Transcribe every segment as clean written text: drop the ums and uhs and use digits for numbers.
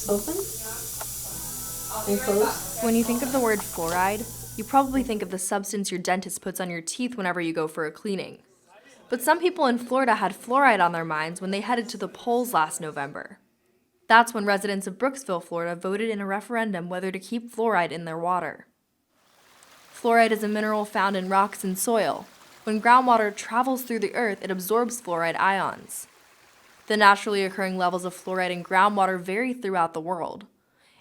Open and close. When you think of the word fluoride, you probably think of the substance your dentist puts on your teeth whenever you go for a cleaning. But some people in Florida had fluoride on their minds when they headed to the polls last November. That's when residents of Brooksville, Florida voted in a referendum whether to keep fluoride in their water. Fluoride is a mineral found in rocks and soil. When groundwater travels through the earth, it absorbs fluoride ions. The naturally occurring levels of fluoride in groundwater vary throughout the world.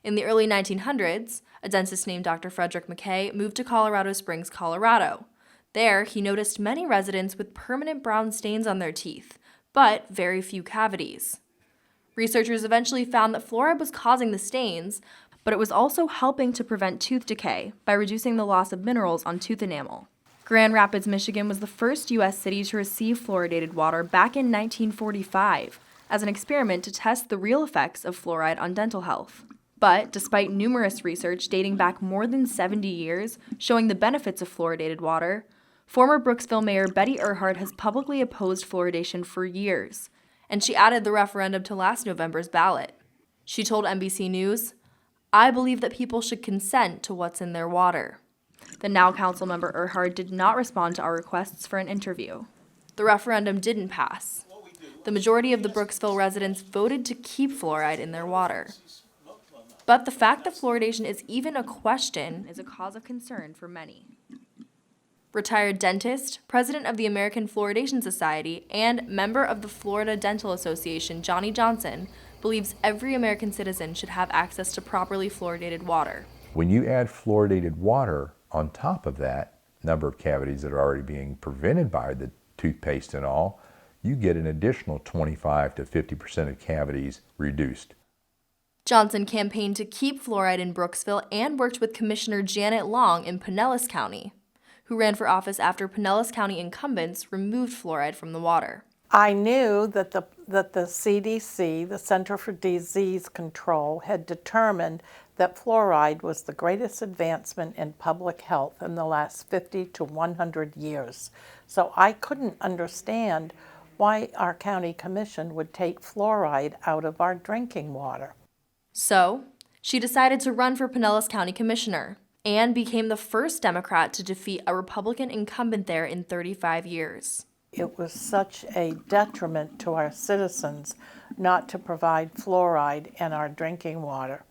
In the early 1900s, a dentist named Dr. Frederick McKay moved to Colorado Springs, Colorado. There, he noticed many residents with permanent brown stains on their teeth, but very few cavities. Researchers eventually found that fluoride was causing the stains, but it was also helping to prevent tooth decay by reducing the loss of minerals on tooth enamel. Grand Rapids, Michigan was the first U.S. city to receive fluoridated water back in 1945 as an experiment to test the real effects of fluoride on dental health. But despite numerous research dating back more than 70 years showing the benefits of fluoridated water, former Brooksville Mayor Betty Earhart has publicly opposed fluoridation for years, and she added the referendum to last November's ballot. She told NBC News, "I believe that people should consent to what's in their water." The now councilmember Earhart did not respond to our requests for an interview. The referendum didn't pass. The majority of the Brooksville residents voted to keep fluoride in their water. But the fact that fluoridation is even a question is a cause of concern for many. Retired dentist, president of the American Fluoridation Society, and member of the Florida Dental Association, Johnny Johnson, believes every American citizen should have access to properly fluoridated water. When you add fluoridated water on top of that number of cavities that are already being prevented by the toothpaste and all, you get an additional 25 to 50% of cavities reduced. Johnson campaigned to keep fluoride in Brooksville and worked with Commissioner Janet Long in Pinellas County, who ran for office after Pinellas County incumbents removed fluoride from the water. I knew that the CDC, the Center for Disease Control, had determined that fluoride was the greatest advancement in public health in the last 50 to 100 years. So I couldn't understand why our county commission would take fluoride out of our drinking water. So, she decided to run for Pinellas County Commissioner and became the first Democrat to defeat a Republican incumbent there in 35 years. It was such a detriment to our citizens not to provide fluoride in our drinking water.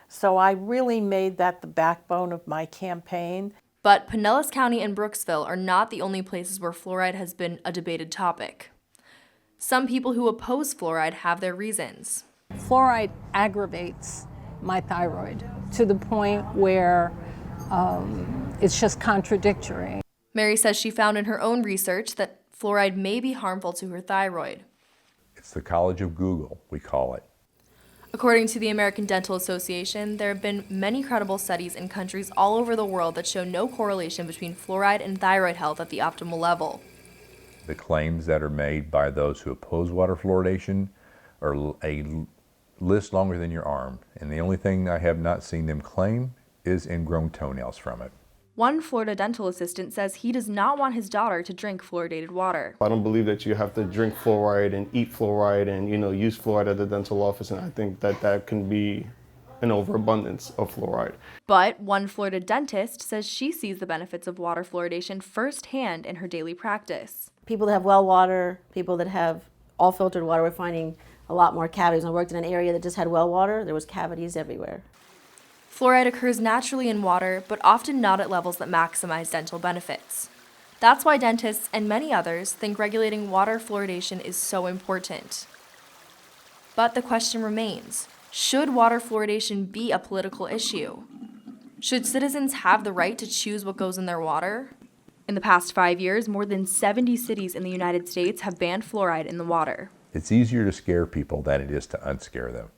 So I really made that the backbone of my campaign. But Pinellas County and Brooksville are not the only places where fluoride has been a debated topic. Some people who oppose fluoride have their reasons. Fluoride aggravates my thyroid to the point where it's just contradictory. Mary says she found in her own research that fluoride may be harmful to her thyroid. It's the College of Google, we call it. According to the American Dental Association, there have been many credible studies in countries all over the world that show no correlation between fluoride and thyroid health at the optimal level. The claims that are made by those who oppose water fluoridation are a list longer than your arm, and the only thing I have not seen them claim is ingrown toenails from it. One Florida dental assistant says he does not want his daughter to drink fluoridated water. I don't believe that you have to drink fluoride and eat fluoride and, use fluoride at the dental office, and I think that can be an overabundance of fluoride. But one Florida dentist says she sees the benefits of water fluoridation firsthand in her daily practice. People that have well water, people that have all filtered water, we're finding a lot more cavities. I worked in an area that just had well water, there was cavities everywhere. Fluoride occurs naturally in water, but often not at levels that maximize dental benefits. That's why dentists and many others think regulating water fluoridation is so important. But the question remains, should water fluoridation be a political issue? Should citizens have the right to choose what goes in their water? In the past 5 years, more than 70 cities in the United States have banned fluoride in the water. It's easier to scare people than it is to unschare them.